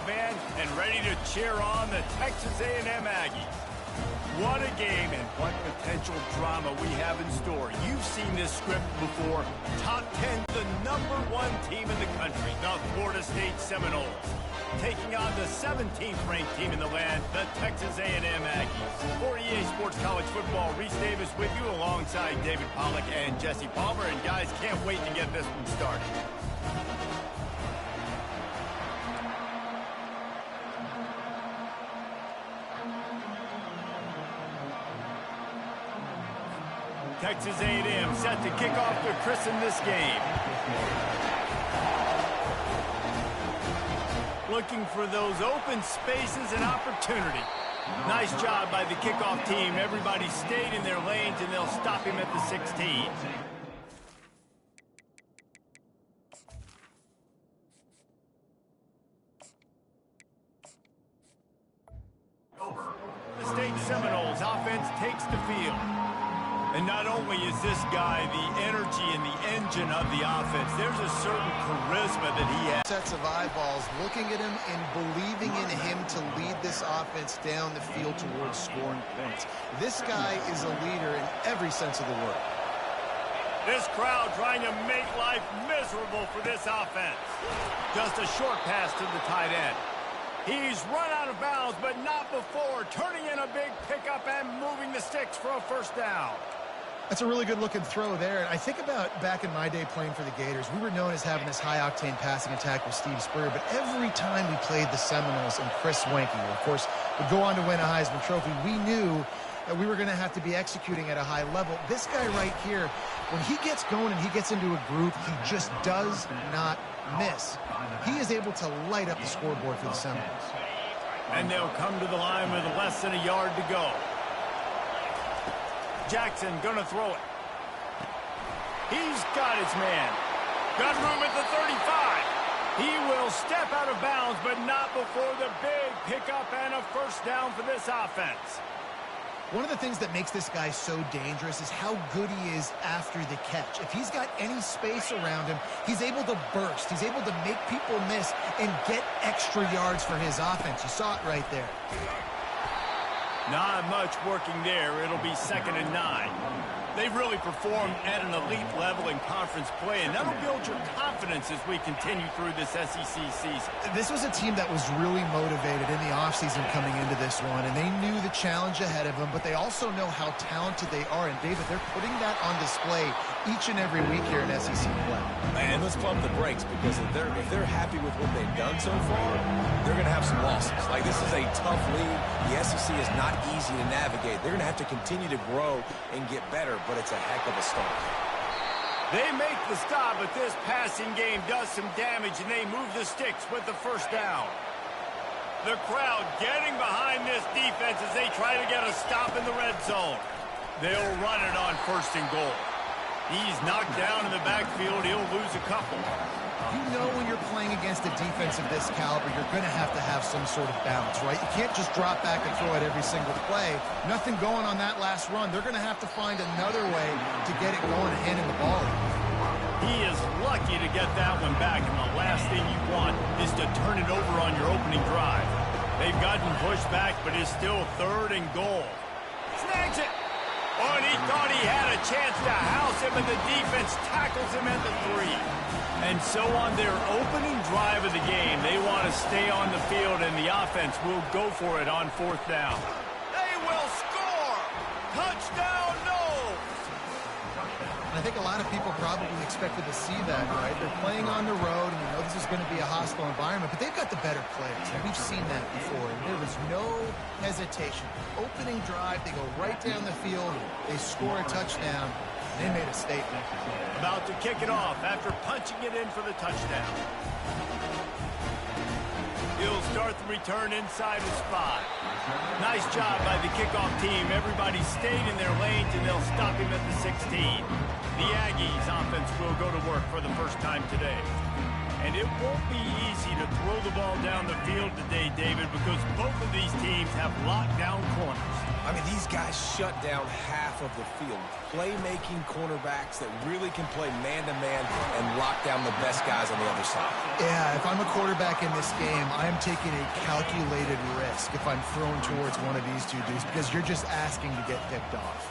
fans and ready to cheer on the Texas A&M Aggies. What a game and what potential drama we have in store. You've seen this script before. Top 10, the #1 team in the country, the Florida State Seminoles, taking on the 17th ranked team in the land, the Texas A&M Aggies. For EA Sports College Football, Reese Davis with you alongside David Pollack and Jesse Palmer. And guys, can't wait to get this one started. Texas A&M set to kick off to christen this game. Looking for those open spaces and opportunity. Nice job by the kickoff team. Everybody stayed in their lanes, and they'll stop him at the 16. The State Seminoles offense takes the field. And not only is this guy the energy and the engine of the offense, there's a certain charisma that he has. Sets of eyeballs looking at him and believing in him to lead this offense down the field towards scoring points. This guy is a leader in every sense of the word. This crowd trying to make life miserable for this offense. Just a short pass to the tight end. He's run out of bounds, but not before turning in a big pickup and moving the sticks for a first down. That's a really good-looking throw there. And I think about back in my day playing for the Gators, we were known as having this high-octane passing attack with Steve Spurrier, but every time we played the Seminoles and Chris Wenke, who, of course, would go on to win a Heisman Trophy, we knew that we were going to have to be executing at a high level. This guy right here, when he gets going and he gets into a groove, he just does not miss. He is able to light up the scoreboard for the Seminoles. And they'll come to the line with less than a yard to go. Jackson gonna throw it. He's got his man. Got room at the 35. He will step out of bounds, but not before the big pickup and a first down for this offense. One of the things that makes this guy so dangerous is how good he is after the catch. If he's got any space around him, he's able to burst. He's able to make people miss and get extra yards for his offense. You saw it right there. Not much working there. It'll be 2nd and 9. They've really performed at an elite level in conference play, and that'll build your confidence as we continue through this S.E.C. season. This was a team that was really motivated in the offseason coming into this one, and they knew the challenge ahead of them, but they also know how talented they are. And, David, they're putting that on display each and every week here in S.E.C. play. And let's pump the brakes, because if they're happy with what they've done so far, they're going to have some losses. Like, this is a tough league. The S.E.C. is not easy to navigate. They're going to have to continue to grow and get better, but it's a heck of a start. They make the stop, but this passing game does some damage, and they move the sticks with the first down. The crowd getting behind this defense as they try to get a stop in the red zone. They'll run it on 1st and goal. He's knocked down in the backfield. He'll lose a couple. You know when you're playing against a defense of this caliber, you're going to have some sort of balance, right? You can't just drop back and throw it every single play. Nothing going on that last run. They're going to have to find another way to get it going and handing the ball. He is lucky to get that one back, and the last thing you want is to turn it over on your opening drive. They've gotten pushed back, but it's still 3rd and goal. Snags it! Oh, and he thought he had a chance to house him, and the defense tackles him at the 3. And so on their opening drive of the game, they want to stay on the field, and the offense will go for it on 4th down. They will score! Touchdown, Noles! And I think a lot of people probably expected to see that, right? They're playing on the road, and you know this is going to be a hostile environment, but they've got the better players. And we've seen that before. And there was no hesitation. Opening drive, they go right down the field, they score a touchdown. They made a statement. About to kick it off after punching it in for the touchdown. He'll start the return inside his 5. Nice job by the kickoff team. Everybody stayed in their lanes, and they'll stop him at the 16. The Aggies offense will go to work for the first time today. And it won't be easy to throw the ball down the field today, David, because both of these teams have locked down corners. I mean, these guys shut down half of the field. Playmaking cornerbacks that really can play man-to-man and lock down the best guys on the other side. Yeah, if I'm a quarterback in this game, I am taking a calculated risk if I'm thrown towards one of these two dudes because you're just asking to get picked off.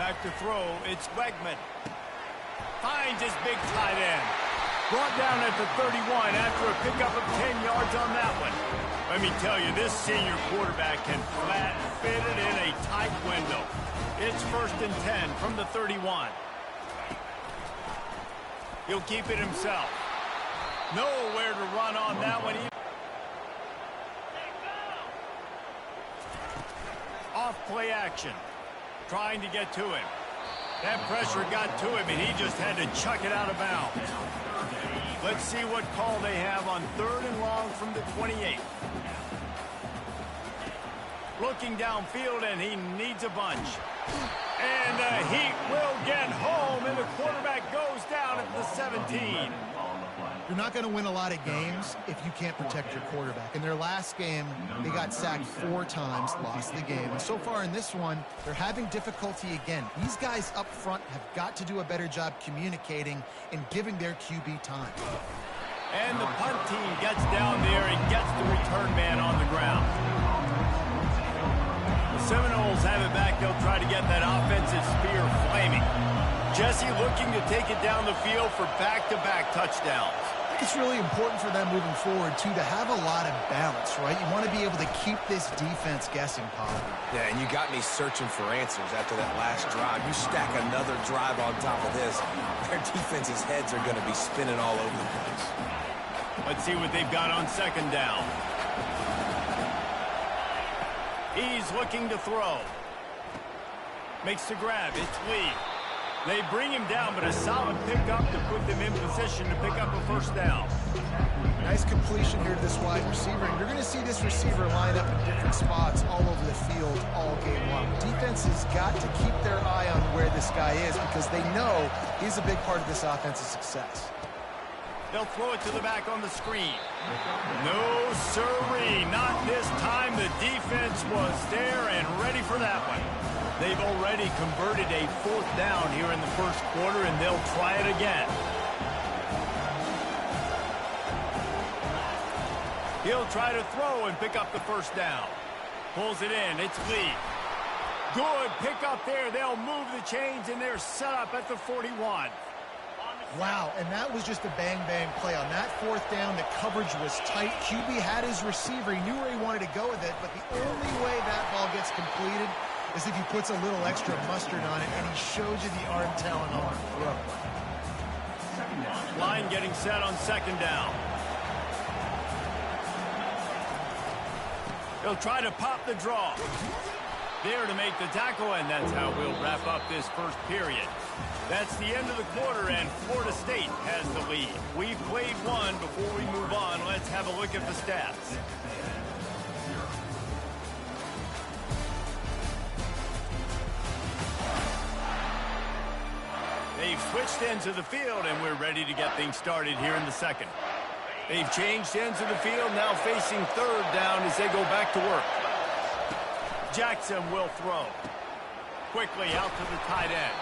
Back to throw, it's Wegman. Finds his big tight end. Brought down at the 31 after a pickup of 10 yards on that one. Let me tell you, this senior quarterback can flat fit it in a tight window. It's 1st and 10 from the 31. He'll keep it himself. Nowhere to run on that one. Off play action. Trying to get to him. That pressure got to him, and he just had to chuck it out of bounds. Let's see what call they have on 3rd and long from the 28. Looking downfield, and he needs a bunch. And the Heat will get home, and the quarterback goes down at the 17. You're not going to win a lot of games if you can't protect your quarterback. In their last game, they got sacked 4 times, lost the game. And so far in this one, they're having difficulty again. These guys up front have got to do a better job communicating and giving their QB time. And the punt team gets down there and gets the return man on the ground. The Seminoles have it back. They'll try to get that offensive spear flaming. Jesse looking to take it down the field for back-to-back touchdowns. I think it's really important for them moving forward, too, to have a lot of balance, right? You want to be able to keep this defense guessing, Paul. Yeah, and you got me searching for answers after that last drive. You stack another drive on top of this, their defense's heads are going to be spinning all over the place. Let's see what they've got on 2nd down. He's looking to throw. Makes the grab. It's Lee. They bring him down, but a solid pickup to put them in position to pick up a 1st down. Nice completion here to this wide receiver. And you're going to see this receiver line up in different spots all over the field all game long. Defense has got to keep their eye on where this guy is because they know he's a big part of this offense's success. They'll throw it to the back on the screen. No, sirree. Not this time. The defense was there and ready for that one. They've already converted a 4th down here in the 1st quarter, and they'll try it again. He'll try to throw and pick up the 1st down. Pulls it in. It's Lee. Good pickup there. They'll move the chains, and they're set up at the 41. Wow, and that was just a bang-bang play. On that 4th down, the coverage was tight. QB had his receiver. He knew where he wanted to go with it, but the only way that ball gets completed is if he puts a little extra mustard on it, and he shows you the arm talent on throw. Line getting set on 2nd down. He'll try to pop the draw. There to make the tackle, and that's how we'll wrap up this 1st period. That's the end of the quarter, and Florida State has the lead. We've played one. Before we move on, let's have a look at the stats. They've switched ends of the field, and we're ready to get things started here in the 2nd. They've changed ends of the field, now facing 3rd down as they go back to work. Jackson will throw. Quickly out to the tight end.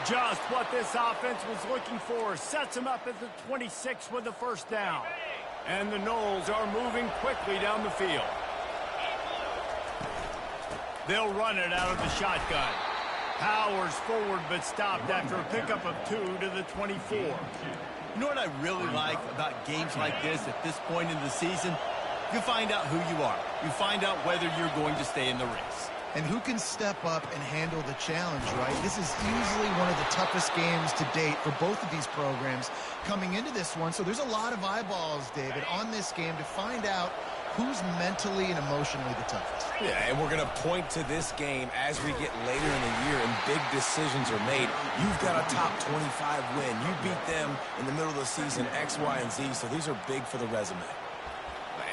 Just what this offense was looking for. Sets him up at the 26 with the 1st down. And the Noles are moving quickly down the field. They'll run it out of the shotgun. Powers forward but stopped after a pickup of 2 to the 24. You know what I really like about games like this at this point in the season? You find out who you are. You find out whether you're going to stay in the race. And who can step up and handle the challenge, right? This is easily one of the toughest games to date for both of these programs coming into this one. So there's a lot of eyeballs, David, on this game to find out who's mentally and emotionally the toughest. Yeah, and we're going to point to this game as we get later in the year and big decisions are made. You've got a top 25 win. You beat them in the middle of the season, X, Y, and Z, so these are big for the resume.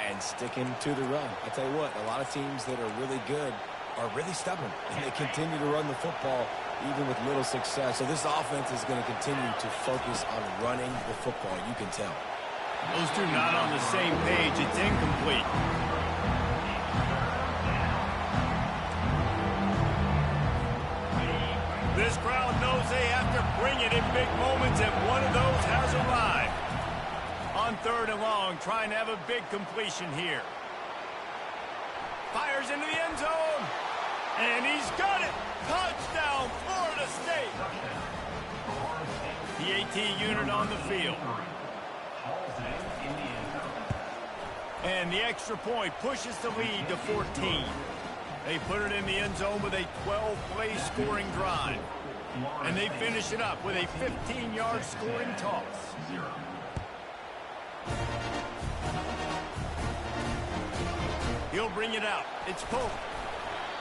And sticking to the run. I tell you what, a lot of teams that are really good are really stubborn, and they continue to run the football even with little success. So this offense is going to continue to focus on running the football, you can tell. Those two not on the same page. It's incomplete. bring it in big moments, and one of those has arrived. On 3rd and long, trying to have a big completion here. Fires into the end zone. And he's got it. Touchdown, Florida State. The AT unit on the field. And the extra point pushes the lead to 14. They put it in the end zone with a 12-play scoring drive. And they finish it up with a 15-yard scoring toss. He'll bring it out. It's Pope.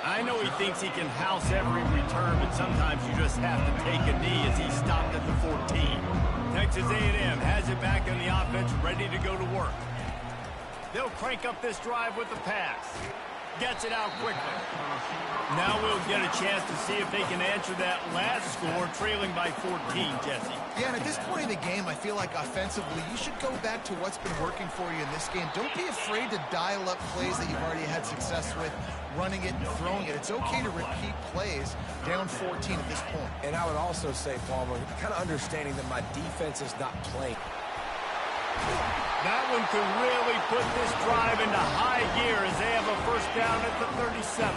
I know he thinks he can house every return, but sometimes you just have to take a knee as he stopped at the 14. Texas A&M has it back on the offense, ready to go to work. They'll crank up this drive with the pass. Gets it out quickly. Now we'll get a chance to see if they can answer that last score, trailing by 14, Jesse. Yeah, and at this point in the game, I feel like offensively, you should go back to what's been working for you in this game. Don't be afraid to dial up plays that you've already had success with, running it and throwing it. It's okay to repeat plays down 14 at this point. And I would also say, Palmer, kind of understanding that my defense is not playing. That one could really put this drive into high gear as they have a first down at the 37.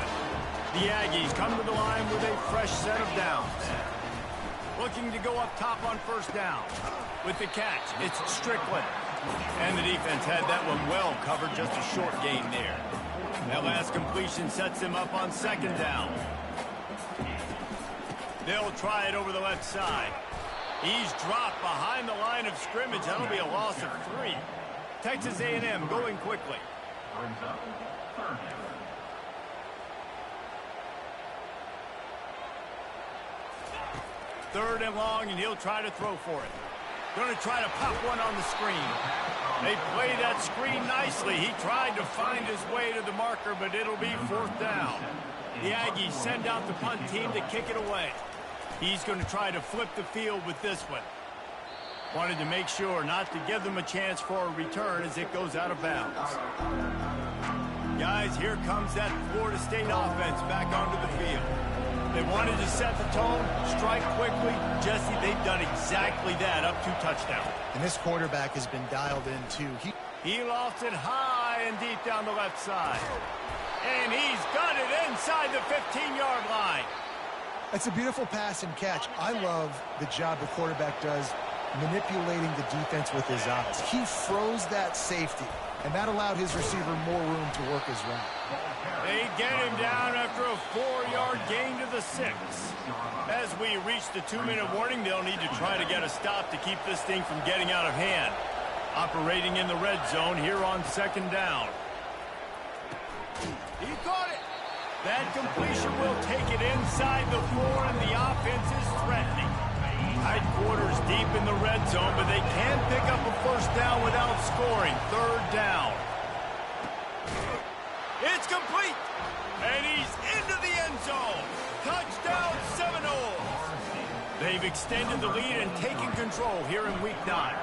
The Aggies come to the line with a fresh set of downs. Looking to go up top on first down. With the catch, it's Strickland. And the defense had that one well covered, just a short gain there. That last completion sets him up on 2nd down. They'll try it over the left side. He's dropped behind the line of scrimmage. That'll be a loss of 3. Texas A&M going quickly. Third and long, and he'll try to throw for it. Going to try to pop one on the screen. They play that screen nicely. He tried to find his way to the marker, but it'll be 4th down. The Aggies send out the punt team to kick it away. He's going to try to flip the field with this one. Wanted to make sure not to give them a chance for a return as it goes out of bounds. Guys, here comes that Florida State offense back onto the field. They wanted to set the tone, strike quickly. Jesse, they've done exactly that, up 2 touchdowns. And this quarterback has been dialed in, too. He lofts it high and deep down the left side. And he's got it inside the 15-yard line. It's a beautiful pass and catch. I love the job the quarterback does manipulating the defense with his eyes. He froze that safety, and that allowed his receiver more room to work his route. They get him down after a 4-yard gain to the 6. As we reach the 2-minute warning, they'll need to try to get a stop to keep this thing from getting out of hand. Operating in the red zone here on 2nd down. He caught it. That completion will take it inside the 4, and the offense is threatening. Tight quarters deep in the red zone, but they can pick up a first down without scoring. 3rd down. It's complete, and he's into the end zone. Touchdown Seminoles. They've extended the lead and taken control here in Week 9.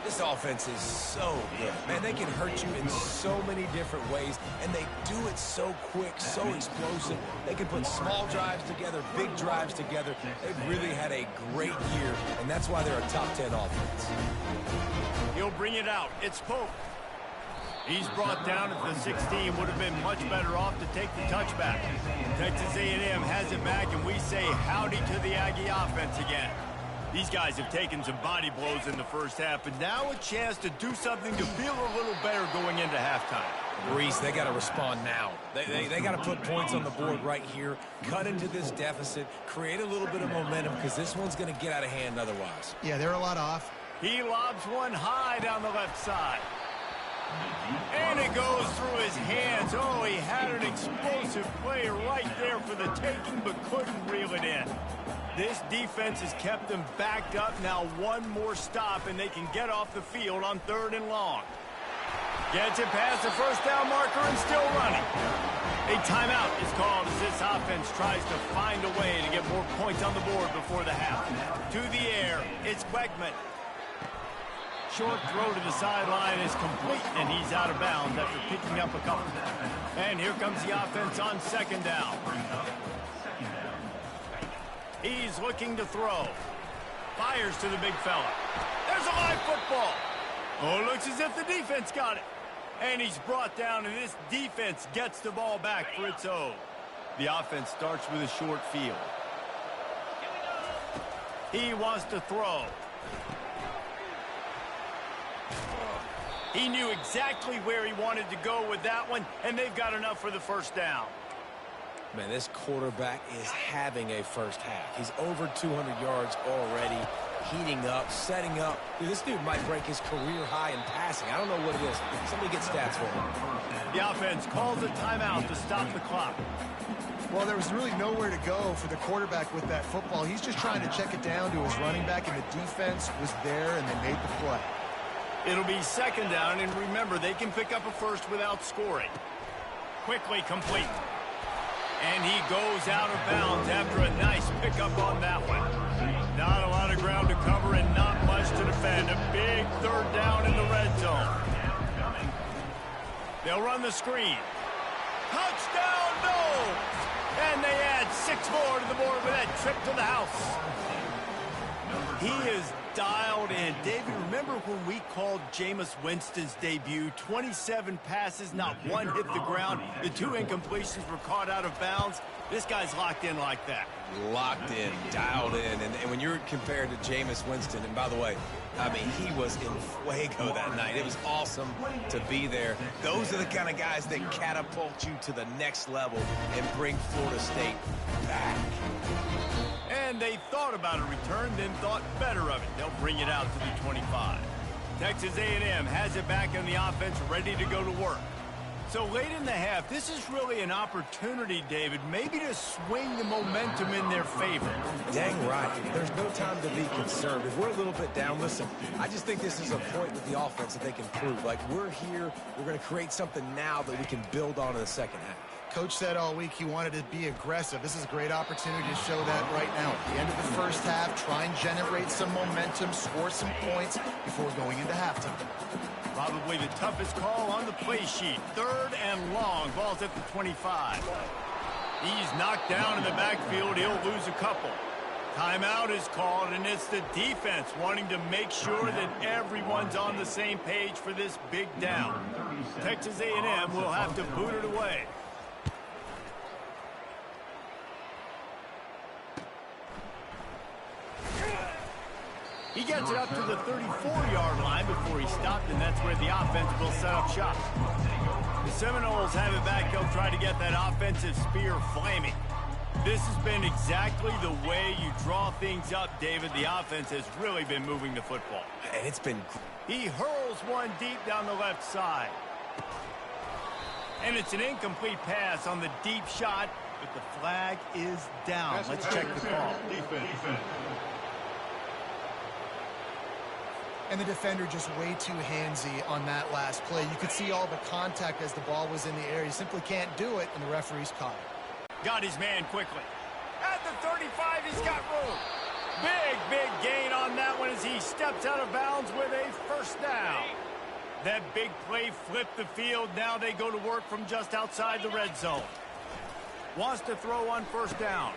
This offense is so good. Man, they can hurt you in so many different ways, and they do it so quick, so explosive. They can put small drives together, big drives together. They've really had a great year, and that's why they're a top 10 offense. He'll bring it out. It's Pope. He's brought down at the 16. Would have been much better off to take the touchback. Texas A&M has it back, and we say howdy to the Aggie offense again. These guys have taken some body blows in the first half, but now a chance to do something to feel a little better going into halftime. Breeze, they got to respond now. They got to put points on the board right here, cut into this deficit, create a little bit of momentum, because this one's going to get out of hand otherwise. Yeah, they're a lot off. He lobs one high down the left side. And it goes through his hands. Oh, he had an explosive play right there for the taking, but couldn't reel it in. This defense has kept them backed up. Now one more stop, and they can get off the field on 3rd and long. Gets it past the first down marker and still running. A timeout is called as this offense tries to find a way to get more points on the board before the half. To the air, it's Quegman. Short throw to the sideline is complete, and he's out of bounds after picking up a couple. And here comes the offense on 2nd down. He's looking to throw. Fires to the big fella. There's a live football. Oh, it looks as if the defense got it. And he's brought down, and this defense gets the ball back for its own. The offense starts with a short field. He wants to throw. He knew exactly where he wanted to go with that one, and they've got enough for the first down. Man, this quarterback is having a first half. He's over 200 yards already, heating up, setting up. Dude, this dude might break his career high in passing. I don't know what it is. Somebody get stats for him. The offense calls a timeout to stop the clock. Well, there was really nowhere to go for the quarterback with that football. He's just trying to check it down to his running back, and the defense was there, and they made the play. It'll be second down, and remember, they can pick up a first without scoring. Quickly complete. And he goes out of bounds after a nice pickup on that one. Not a lot of ground to cover and not much to defend. A big third down in the red zone. They'll run the screen. Touchdown, no! And they add 6 more to the board with that trip to the house. He is dialed in. David, remember when we called Jameis Winston's debut? 27 passes, not one hit the ground. The 2 incompletions were caught out of bounds. This guy's locked in like that. Locked in, dialed in. And when you're compared to Jameis Winston, and by the way, I mean, he was in fuego that night. It was awesome to be there. Those are the kind of guys that catapult you to the next level and bring Florida State back. And they thought about a return, then thought better of it. They'll bring it out to the 25. Texas A&M has it back in the offense, ready to go to work. So late in the half, this is really an opportunity, David, maybe to swing the momentum in their favor. Dang right. There's no time to be concerned. If we're a little bit down, listen, I just think this is a point with the offense that they can prove. Like, we're here, we're going to create something now that we can build on in the second half. Coach said all week he wanted to be aggressive. This is a great opportunity to show that right now. At the end of the first half, try and generate some momentum, score some points before going into halftime. Probably the toughest call on the play sheet. 3rd and long. Ball's at the 25. He's knocked down in the backfield. He'll lose a couple. Timeout is called, and it's the defense wanting to make sure that everyone's on the same page for this big down. Texas A&M will have to boot it away. He gets it up to the 34-yard line before he stopped, and that's where the offense will set up shop. The Seminoles have it back. They'll try to get that offensive spear flaming. This has been exactly the way you draw things up, David. The offense has really been moving the football. And it's been... He hurls one deep down the left side. And it's an incomplete pass on the deep shot, but the flag is down. Let's check the call. Defense. And the defender just way too handsy on that last play. You could see all the contact as the ball was in the air. You simply can't do it, and the referee's caught it. Got his man quickly. At the 35, he's got room. Big gain on that one as he steps out of bounds with a first down. That big play flipped the field. Now they go to work from just outside the red zone. Wants to throw on first down.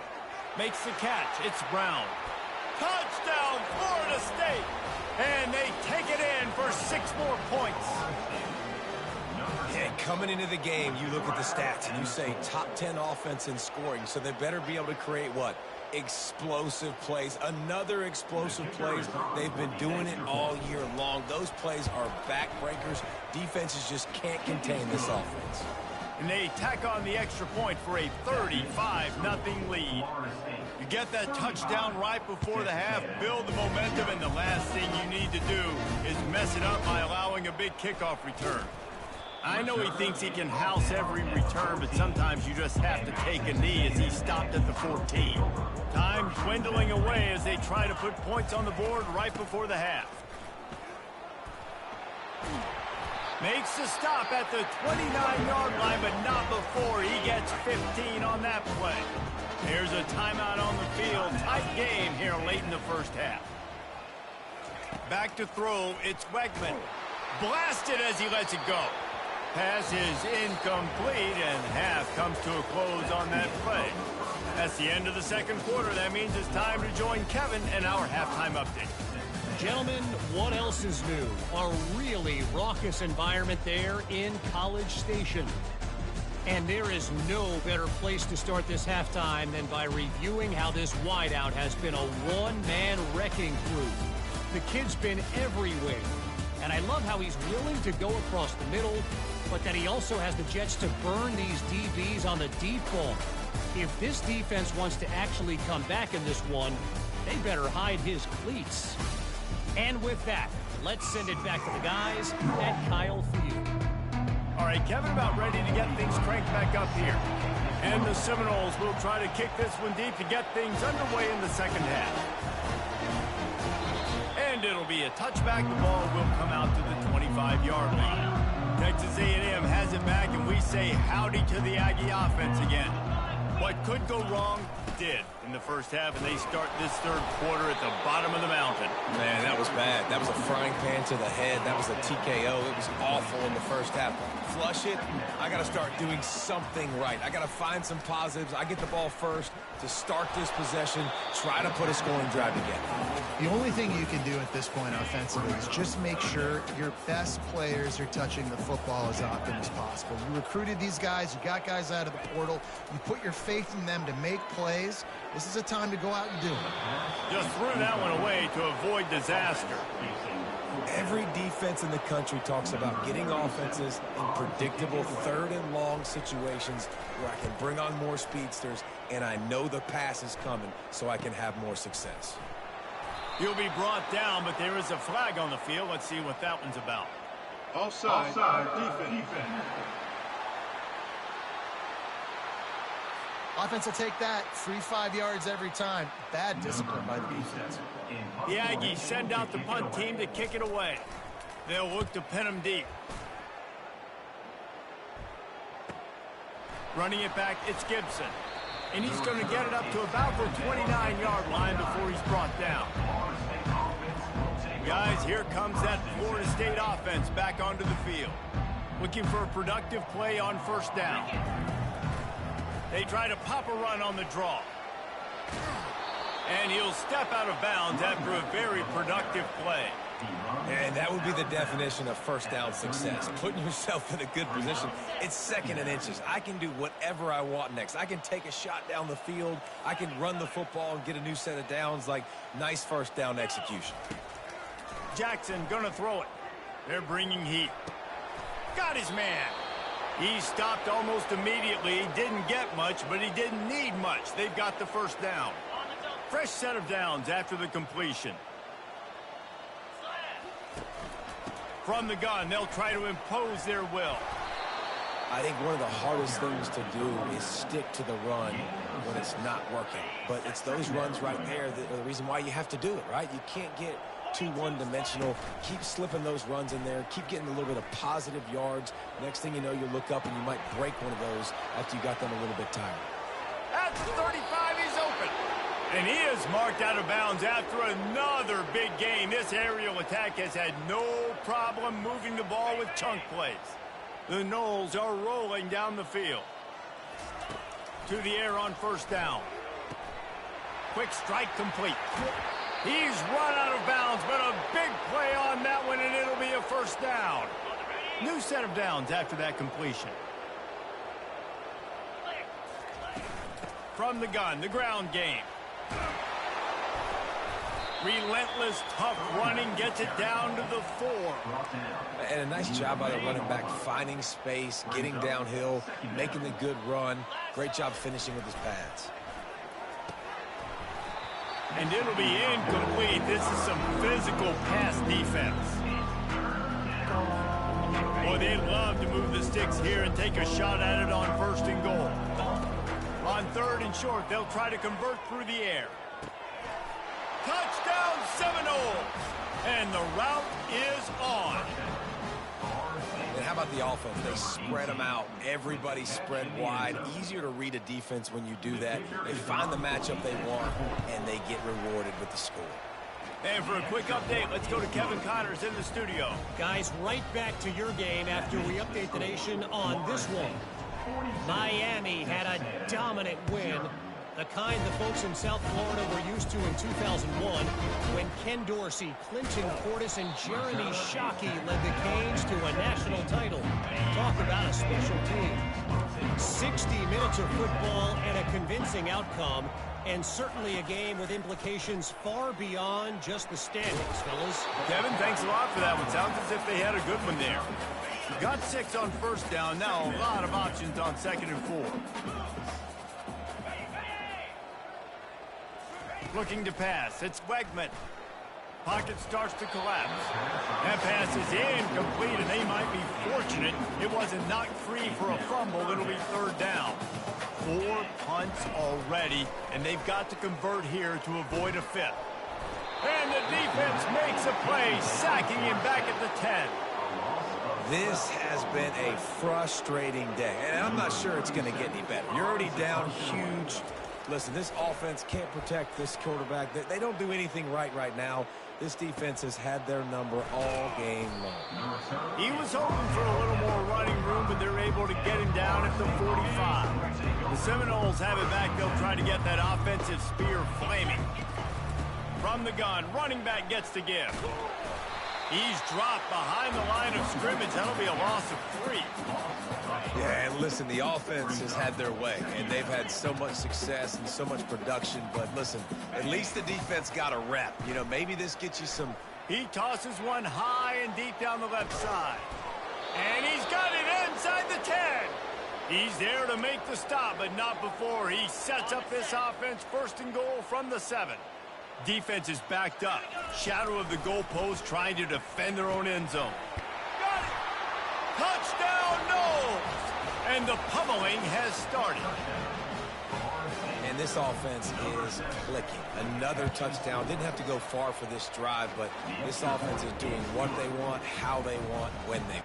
Makes the catch. It's Brown. Touchdown, Florida State. And they take it in for 6 more points. Yeah, coming into the game, you look at the stats and you say top 10 offense in scoring, so they better be able to create what? Explosive plays. Another explosive plays. They've been doing it all year long. Those plays are backbreakers. Defenses just can't contain this offense. And they tack on the extra point for a 35-0 lead. You get that touchdown right before the half, build the momentum, and the last thing you need to do is mess it up by allowing a big kickoff return. I know he thinks he can house every return, but sometimes you just have to take a knee as he stopped at the 14. Time dwindling away as they try to put points on the board right before the half. Makes the stop at the 29-yard line, but not before he gets 15 on that play. Here's a timeout on the field. Tight game here late in the first half. Back to throw, it's Wegman. Blasted as he lets it go. pass is incomplete, and half comes to a close on that play. That's the end of the second quarter. That means it's time to join Kevin and our halftime update. Gentlemen, what else is new? A really raucous environment there in College Station. And there is no better place to start this halftime than by reviewing how this wideout has been a one-man wrecking crew. The kid's been everywhere. And I love how he's willing to go across the middle, but that he also has the jets to burn these DBs on the deep ball. If this defense wants to actually come back in this one, they better hide his cleats. And with that, let's send it back to the guys at Kyle Field. All right, Kevin, about ready to get things cranked back up here. And the Seminoles will try to kick this one deep to get things underway in the second half. And it'll be a touchback. The ball will come out to the 25-yard line. Texas A&M has it back, and we say howdy to the Aggie offense again. What could go wrong did in the first half, and they start this third quarter at the bottom of the mountain. Man, that was bad. That was a frying pan to the head. That was a TKO. It was awful in the first half. Flush it. I got to start doing something right. I got to find some positives. I get the ball first to start this possession, try to put a scoring drive together. The only thing you can do at this point offensively is just make sure your best players are touching the football as often as possible. You recruited these guys. You got guys out of the portal. You put your faith in them to make plays. This is a time to go out and do it. Just threw that one away to avoid disaster. Every defense in the country talks about getting offenses in predictable third and long situations where I can bring on more speedsters and I know the pass is coming so I can have more success. He'll be brought down, but there is a flag on the field. Let's see what that one's about. Offside defense. Offense will take that. Free 5 yards every time. Bad discipline by the defense. The Aggies send out the punt team to kick it away. They'll look to pin them deep. Running it back, it's Gibson. And he's going to get it up to about the 29-yard line before he's brought down. Guys, here comes that Florida State offense back onto the field. Looking for a productive play on first down. They try to pop a run on the draw. And he'll step out of bounds after a very productive play. And that would be the definition of first down success. Putting yourself in a good position. It's second and inches. I can do whatever I want next. I can take a shot down the field. I can run the football and get a new set of downs. Like, nice first down execution. Jackson gonna throw it. They're bringing heat. Got his man. He stopped almost immediately. He didn't get much, but he didn't need much. They've got the first down. Fresh set of downs after the completion. From the gun, they'll try to impose their will. I think one of the hardest things to do is stick to the run when it's not working. But it's those runs right there that are the reason why you have to do it, right? You can't get too one-dimensional. Keep slipping those runs in there. Keep getting a little bit of positive yards. Next thing you know, you look up and you might break one of those after you got them a little bit tired. At the 35, he's open. And he is marked out of bounds after another big gain. This aerial attack has had no problem moving the ball with chunk plays. The Noles are rolling down the field. To the air on first down. Quick strike complete. He's run out of bounds, but a big play on that one, and it'll be a first down. New set of downs after that completion. From the gun, the ground game. Relentless, tough running gets it down to the 4. And a nice job by the running back, finding space, getting downhill, making the good run. Great job finishing with his pads. And it'll be incomplete. This is some physical pass defense. Boy, they love to move the sticks here and take a shot at it on first and goal. On third and short, they'll try to convert through the air. Touchdown Seminoles! And the route is on. And how about the offense? They spread them out. Everybody spread wide. Easier to read a defense when you do that. They find the matchup they want, and they get rewarded with the score. And for a quick update, let's go to Kevin Connors in the studio. Guys, right back to your game after we update the nation on this one. Miami had a dominant win, the kind the folks in South Florida were used to in 2001 when Ken Dorsey, Clinton Portis, and Jeremy Shockey led the Canes to a national title. Talk about a special team. 60 minutes of football and a convincing outcome, and certainly a game with implications far beyond just the standings, fellas. Kevin, thanks a lot for that one. Sounds as if they had a good one there. Got 6 on first down. Now a lot of options on 2nd and 4. Looking to pass. It's Wegman. Pocket starts to collapse. That pass is incomplete, and they might be fortunate it wasn't knocked free for a fumble. It'll be 3rd down. 4 punts already, and they've got to convert here to avoid a 5th. And the defense makes a play, sacking him back at the 10. This has been a frustrating day, and I'm not sure it's going to get any better. You're already down huge. Listen, this offense can't protect this quarterback. They don't do anything right now. This defense has had their number all game long. He was hoping for a little more running room, but they're able to get him down at the 45. The Seminoles have it back. They'll try to get that offensive spear flaming. From the gun, running back gets to give. He's dropped behind the line of scrimmage. That'll be a loss of 3. Yeah, and listen, the offense has had their way, and they've had so much success and so much production. But listen, at least the defense got a rep. You know, maybe this gets you some... He tosses one high and deep down the left side. And he's got it inside the 10. He's there to make the stop, but not before he sets up this offense 1st and goal from the 7. Defense is backed up. Shadow of the goalpost trying to defend their own end zone. Got it! Touchdown, no! And the pummeling has started. And this offense is clicking. Another touchdown. Didn't have to go far for this drive, but this offense is doing what they want, how they want, when they want.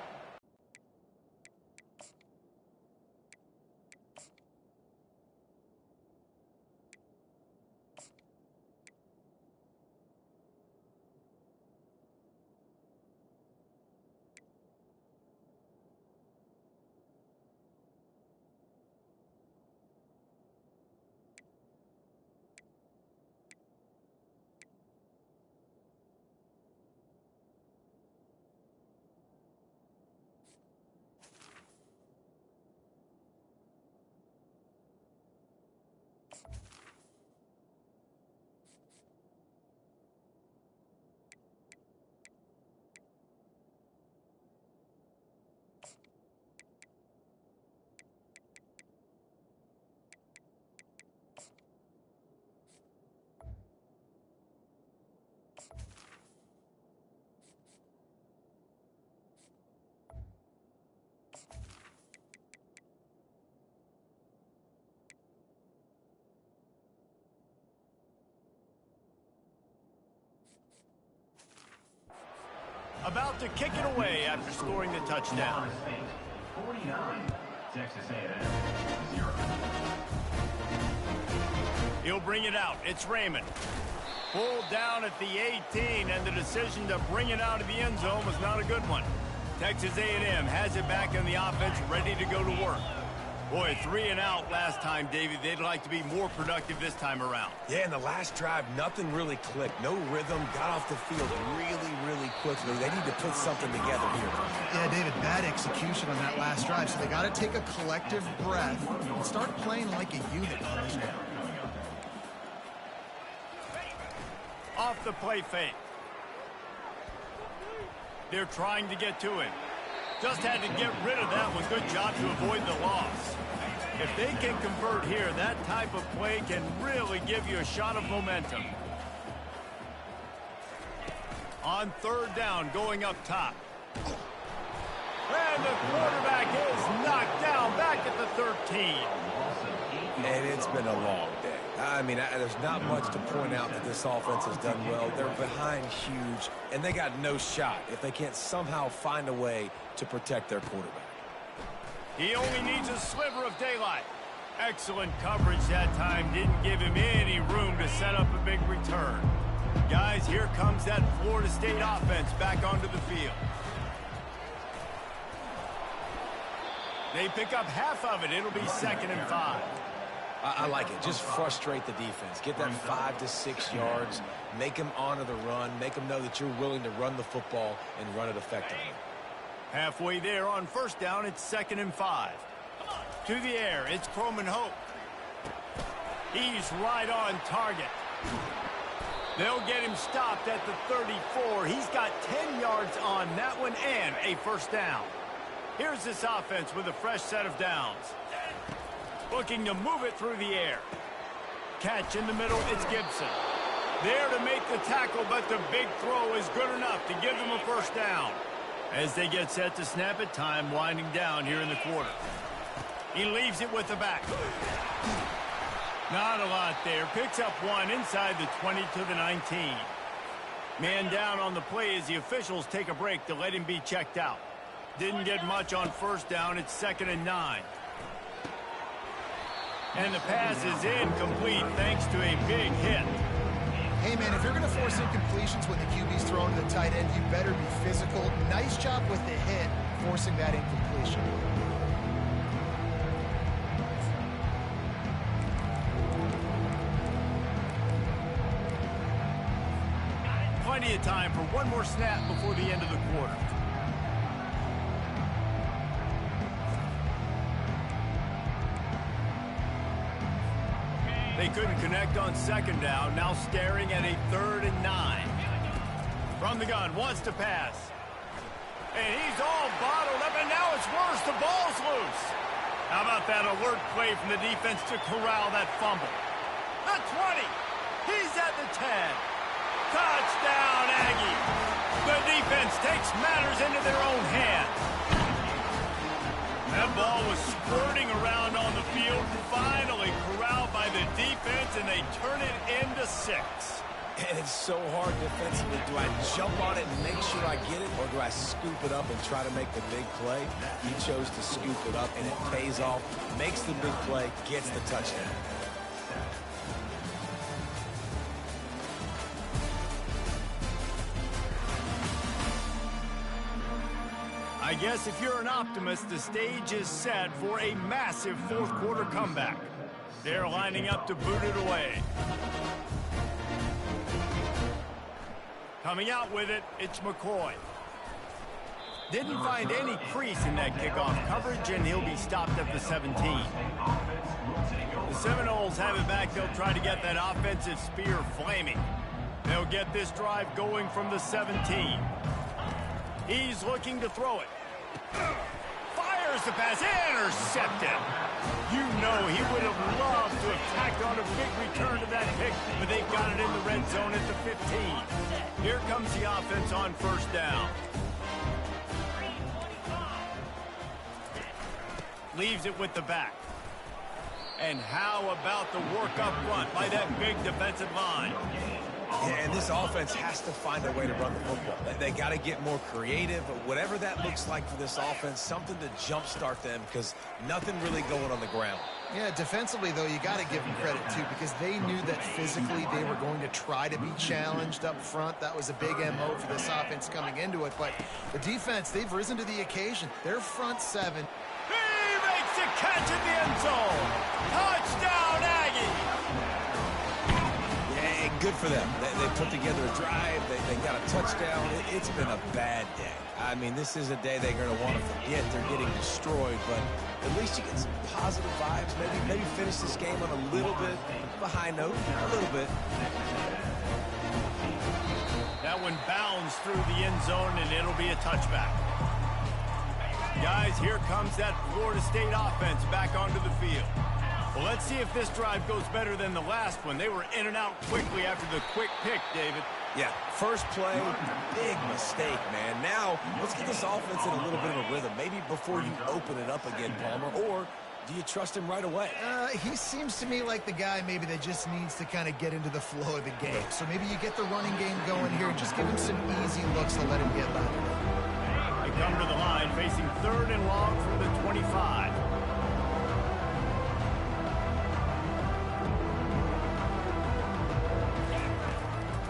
About to kick it away after scoring the touchdown. 49, Texas A&M 0. He'll bring it out. It's Raymond. Pulled down at the 18, and the decision to bring it out of the end zone was not a good one. Texas A&M has it back in the offense, ready to go to work. Boy, 3 and out last time, David. They'd like to be more productive this time around. Yeah, in the last drive, nothing really clicked. No rhythm. Got off the field really quickly. They need to put something together here. Yeah, David, bad execution on that last drive. So they got to take a collective breath and start playing like a unit on this one. Off the play fake. They're trying to get to him. Just had to get rid of that one. Good job to avoid the loss. If they can convert here, that type of play can really give you a shot of momentum. On 3rd down, going up top. And the quarterback is knocked down back at the 13. And it's been a long day. I mean, there's not much to point out that this offense has done well. They're behind huge, and they got no shot if they can't somehow find a way to protect their quarterback. He only needs a sliver of daylight. Excellent coverage that time. Didn't give him any room to set up a big return. Guys, here comes that Florida State offense back onto the field. They pick up half of it. It'll be 2nd and 5. I like it. Just frustrate the defense. Get that 5 to 6 yards. Make them honor the run. Make them know that you're willing to run the football and run it effectively. Halfway there on 1st down, it's 2nd and 5. To the air, it's Croman Hope. He's right on target. They'll get him stopped at the 34. He's got 10 yards on that one and a 1st down. Here's this offense with a fresh set of downs. Looking to move it through the air. Catch in the middle, it's Gibson. There to make the tackle, but the big throw is good enough to give them a 1st down. As they get set to snap it, time winding down here in the quarter. He leaves it with the back. Not a lot there. Picks up one inside the 20 to the 19. Man down on the play as the officials take a break to let him be checked out. Didn't get much on 1st down. It's 2nd and 9. And the pass is incomplete thanks to a big hit. Hey, man, if you're going to force incompletions when the QB's thrown to the tight end, you better be physical. Nice job with the hit, forcing that incompletion. Plenty of time for one more snap before the end of the quarter. They couldn't connect on 2nd down. Now staring at a 3rd and 9. From the gun, wants to pass. And he's all bottled up, and now it's worse. The ball's loose. How about that alert play from the defense to corral that fumble? The 20. He's at the 10. Touchdown, Aggie. The defense takes matters into their own hands. That ball was squirting around on the field, finally corralled by the defense, and they turn it into 6. And it's so hard defensively. Do I jump on it and make sure I get it, or do I scoop it up and try to make the big play? He chose to scoop it up, and it pays off, makes the big play, gets the touchdown. I guess if you're an optimist, the stage is set for a massive 4th quarter comeback. They're lining up to boot it away. Coming out with it, it's McCoy. Didn't find any crease in that kickoff coverage, and he'll be stopped at the 17. The Seminoles have it back. They'll try to get that offensive spear flaming. They'll get this drive going from the 17. He's looking to throw it. Fires the pass, intercepted. You know he would have loved to have tacked on a big return to that pick, but they've got it in the red zone at the 15. Here comes the offense on 1st down. Leaves it with the back. And how about the work up front by that big defensive line? Yeah, and this offense has to find a way to run the football. They got to get more creative, whatever that looks like for this offense, something to jumpstart them, because nothing really going on the ground. Yeah, defensively, though, you got to give them credit, too, because they knew that physically they were going to try to be challenged up front. That was a big MO for this offense coming into it. But the defense, they've risen to the occasion. Their front 7. He makes a catch in the end zone. Touchdown, Aggie. Good for them. They put together a drive. They got a touchdown. It's been a bad day. I mean, this is a day they're going to want to forget. They're getting destroyed, but at least you get some positive vibes. Maybe finish this game on a little bit of a high note, a little bit. That one bounds through the end zone, and it'll be a touchback. Guys, here comes that Florida State offense back onto the field. Well, let's see if this drive goes better than the last one. They were in and out quickly after the quick pick, David. Yeah, first play, big mistake, man. Now, let's get this offense in a little bit of a rhythm. Maybe before you open it up again, Palmer, or do you trust him right away? He seems to me like the guy maybe that just needs to kind of get into the flow of the game. So maybe you get the running game going here and just give him some easy looks to let him get lateral. They come to the line facing 3rd and long from the 25.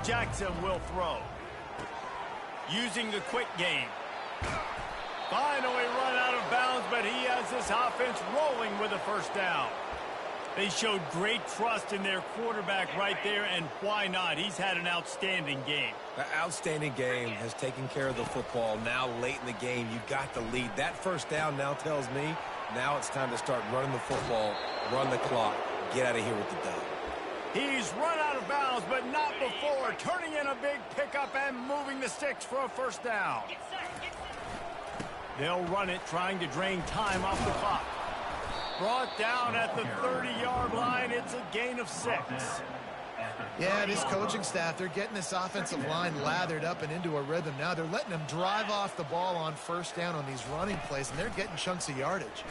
Jackson will throw. Using the quick game. Finally run out of bounds, but he has this offense rolling with a first down. They showed great trust in their quarterback right there, and why not? He's had an outstanding game. An outstanding game, has taken care of the football. Now late in the game, you got the lead. That first down now tells me now it's time to start running the football, run the clock, get out of here with the dub. He's run out of bounds, but not before. Turning in a big pickup and moving the sticks for a first down. They'll run it, trying to drain time off the clock. Brought down at the 30-yard line. It's a gain of 6. Yeah, this coaching staff, they're getting this offensive line lathered up and into a rhythm. Now they're letting them drive off the ball on first down on these running plays, and they're getting chunks of yardage.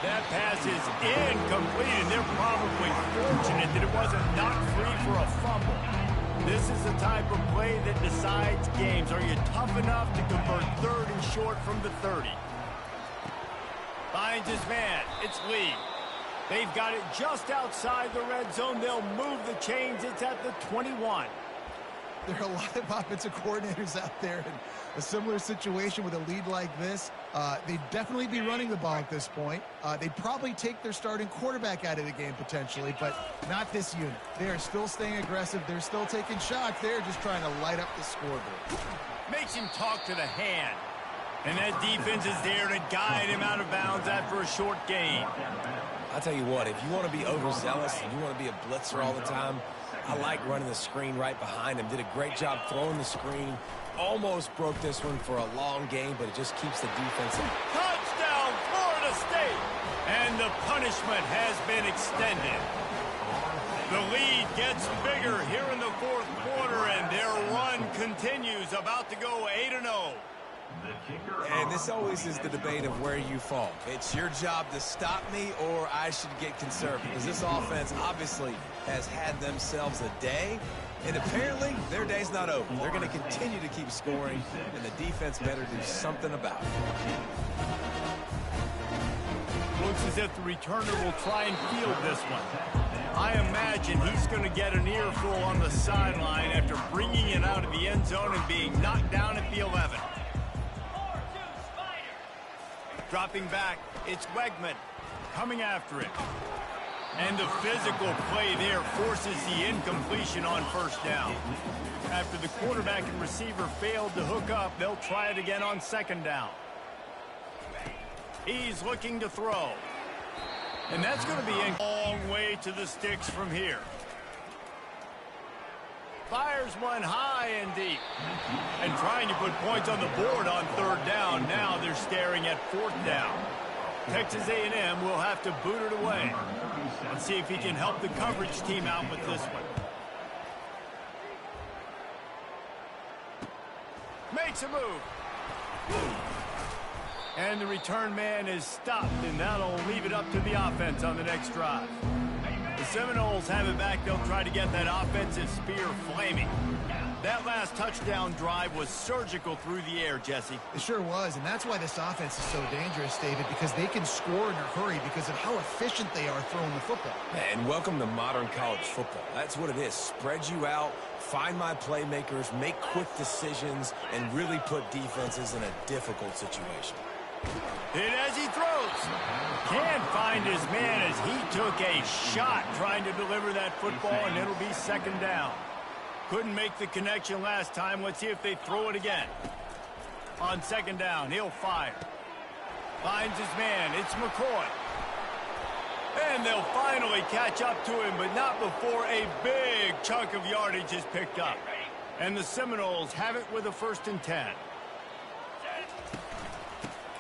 That pass is incomplete, and they're probably fortunate that it wasn't knocked free for a fumble. This is the type of play that decides games. Are you tough enough to convert 3rd and short from the 30? Finds his man. It's Lee. They've got it just outside the red zone. They'll move the chains. It's at the 21. There are a lot of offensive coordinators out there in a similar situation with a lead like this. They'd definitely be running the ball at this point. They'd probably take their starting quarterback out of the game potentially, but not this unit. They are still staying aggressive. They're still taking shots. They're just trying to light up the scoreboard. Makes him talk to the hand. And that defense is there to guide him out of bounds after a short gain. I'll tell you what, if you want to be overzealous and you want to be a blitzer all the time, I like running the screen right behind him. Did a great job throwing the screen. Almost broke this one for a long game, but it just keeps the defense in. Touchdown, Florida State! And the punishment has been extended. The lead gets bigger here in the 4th quarter, and their run continues, about to go 8-0. And this always is the debate of where you fall. It's your job to stop me, or I should get conservative. Because this offense obviously has had themselves a day, and apparently their day's not over. They're going to continue to keep scoring, and the defense better do something about it. Looks as if the returner will try and field this one. I imagine he's going to get an earful on the sideline after bringing it out of the end zone and being knocked down at the 11. Dropping back, it's Wegman coming after it. And the physical play there forces the incompletion on first down. After the quarterback and receiver failed to hook up, they'll try it again on 2nd down. He's looking to throw. And that's going to be a long way to the sticks from here. Fires one high and deep. And trying to put points on the board on 3rd down. Now they're staring at 4th down. Texas A&M will have to boot it away. Let's see if he can help the coverage team out with this one. Makes a move. And the return man is stopped, and that'll leave it up to the offense on the next drive. The Seminoles have it back. They'll try to get that offensive spear flaming. That last touchdown drive was surgical through the air, Jesse. It sure was, and that's why this offense is so dangerous, David, because they can score in a hurry because of how efficient they are throwing the football. And welcome to modern college football. That's what it is. Spread you out, find my playmakers, make quick decisions, and really put defenses in a difficult situation. And as he throws, can't find his man as he took a shot trying to deliver that football, and it'll be 2nd down. Couldn't make the connection last time. Let's see if they throw it again. On 2nd down, he'll fire. Finds his man. It's McCoy. And they'll finally catch up to him, but not before a big chunk of yardage is picked up. And the Seminoles have it with a 1st and 10.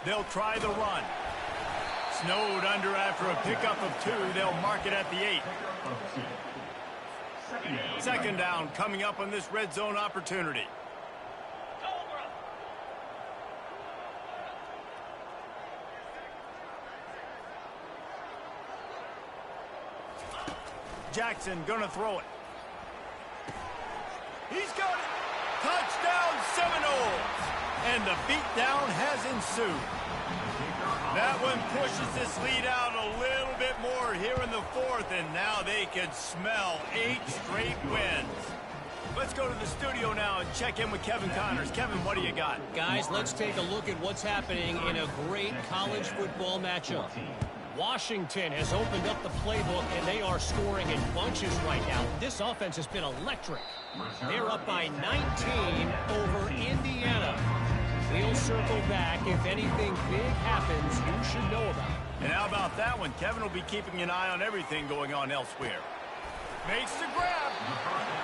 They'll try the run. Snowed under after a pickup of 2. They'll mark it at the 8. 2nd down coming up on this red zone opportunity. Jackson gonna throw it. He's got it. Touchdown Seminoles. And the beatdown has ensued. That one pushes this lead out a little little bit more here in the fourth, and now they can smell 8 straight wins. Let's go to the studio now and check in with Kevin Connors. Kevin, what do you got? Guys, let's take a look at what's happening in a great college football matchup. Washington has opened up the playbook, and they are scoring in bunches right now. This offense has been electric. They're up by 19 over Indiana. We'll circle back if anything big happens you should know about. And how about that one? Kevin will be keeping an eye on everything going on elsewhere. Makes the grab.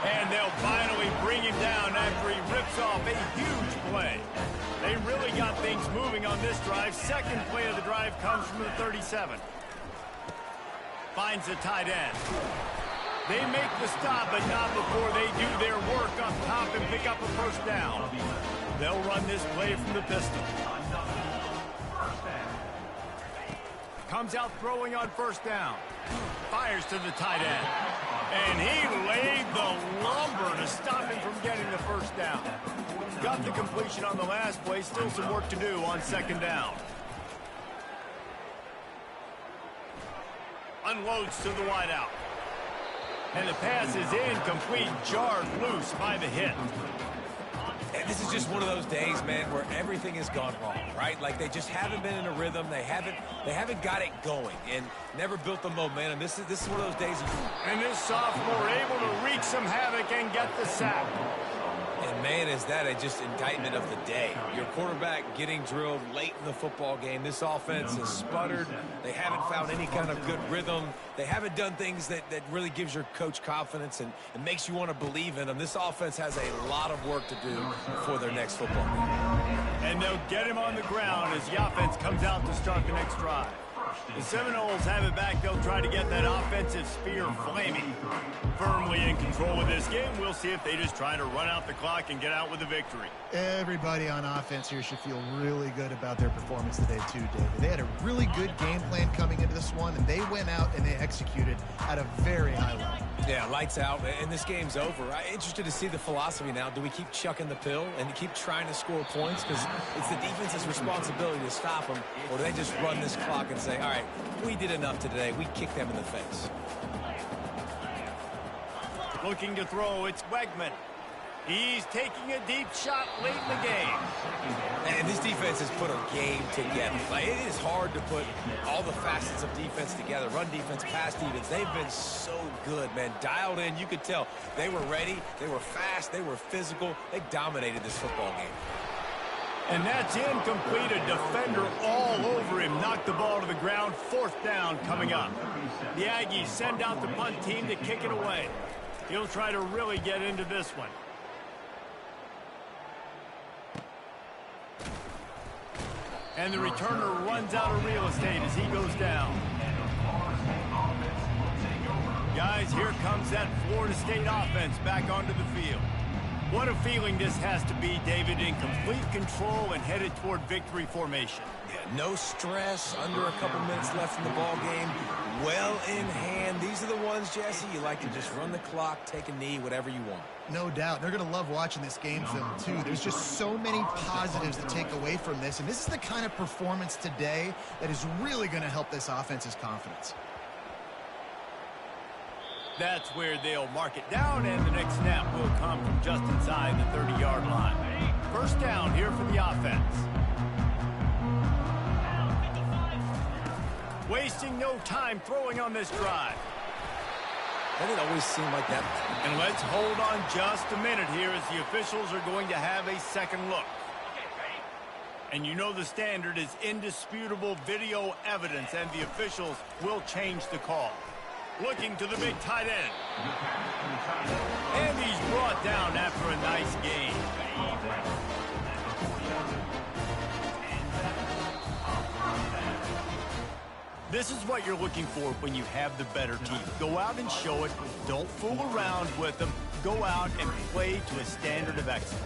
And they'll finally bring him down after he rips off a huge play. They really got things moving on this drive. Second play of the drive comes from the 37. Finds the tight end. They make the stop, but not before they do their work up top and pick up a first down. They'll run this play from the pistol. Comes out throwing on first down. Fires to the tight end. And he laid the lumber to stop him from getting the first down. Got the completion on the last play. Still some work to do on second down. Unloads to the wideout. And the pass is incomplete, jarred loose by the hit. And this is just one of those days, man, where everything has gone wrong, right? Like they just haven't been in a rhythm. They haven't got it going and never built the momentum. This is one of those days. And this sophomore able to wreak some havoc and get the sack. And, man, is that a just indictment of the day. Your quarterback getting drilled late in the football game. This offense has sputtered. They haven't found any kind of good rhythm. They haven't done things that really gives your coach confidence and makes you want to believe in them. This offense has a lot of work to do before their next football game. And they'll get him on the ground as the offense comes out to start the next drive. The Seminoles have it back. They'll try to get that offensive spear flaming. Firmly in control of this game. We'll see if they just try to run out the clock and get out with a victory. Everybody on offense here should feel really good about their performance today too, David. They had a really good game plan coming into this one, and they went out and they executed at a very high level. Yeah, lights out, and this game's over. I'm interested to see the philosophy now. Do we keep chucking the pill and keep trying to score points? Because it's the defense's responsibility to stop them, or do they just run this clock and say, all right, we did enough today. We kicked them in the face. Looking to throw, it's Wegman. He's taking a deep shot late in the game. And this defense has put a game together. Like, it is hard to put all the facets of defense together. Run defense, pass defense. They've been so good, man. Dialed in. You could tell they were ready. They were fast. They were physical. They dominated this football game. And that's incomplete. A defender all over him. Knocked the ball to the ground. Fourth down coming up. The Aggies send out the punt team to kick it away. He'll try to really get into this one. And the returner runs out of real estate as he goes down. Guys, here comes that Florida State offense back onto the field. What a feeling this has to be, David, in complete control and headed toward victory formation. Yeah, no stress, under a couple minutes left in the ball game. Well in hand. These are the ones, Jesse, you like to just run the clock, take a knee, whatever you want. No doubt. They're going to love watching this game film, too. There's just so many positives to take away from this, and this is the kind of performance today that is really going to help this offense's confidence. That's where they'll mark it down, and the next snap will come from just inside the 30-yard line. First down here for the offense. Wasting no time throwing on this drive. Doesn't it always seem like that? And let's hold on just a minute here as the officials are going to have a second look. And you know the standard is indisputable video evidence, and the officials will change the call. Looking to the big tight end. And he's brought down after a nice gain. This is what you're looking for when you have the better team. Go out and show it. Don't fool around with them. Go out and play to a standard of excellence.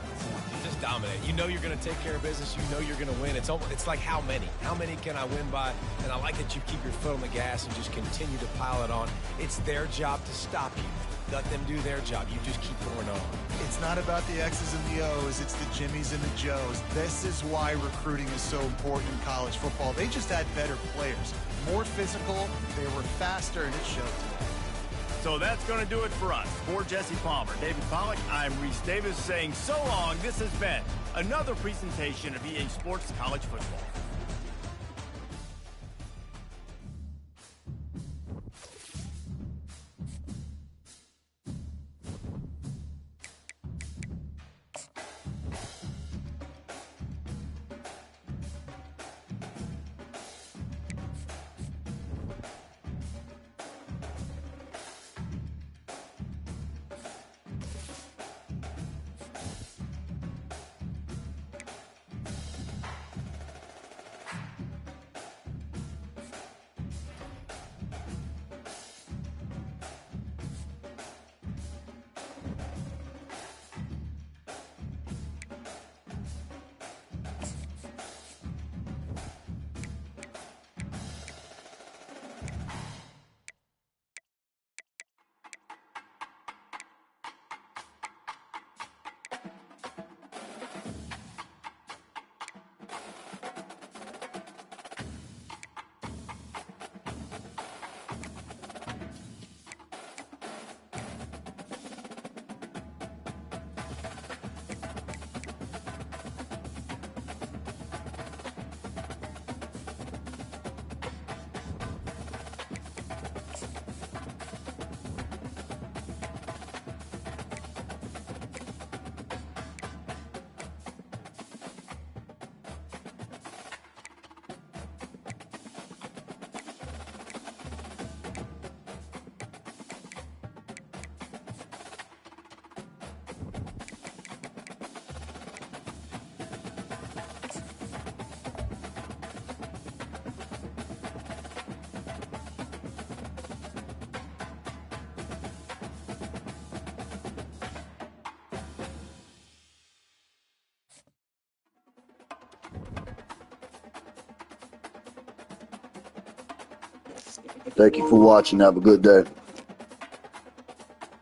Just dominate. You know you're going to take care of business. You know you're going to win. It's like how many? How many can I win by? And I like that you keep your foot on the gas and just continue to pile it on. It's their job to stop you. let them do their job. You just keep going on. It's not about the X's and the O's. It's the Jimmies and the Joes. This is why recruiting is so important in college football. They just had better players, more physical, they were faster, and it showed today. So that's going to do it for us. For Jesse Palmer, David Pollack, I'm Reese Davis saying so long. This has been another presentation of EA Sports College Football. Thank you for watching. Have a good day.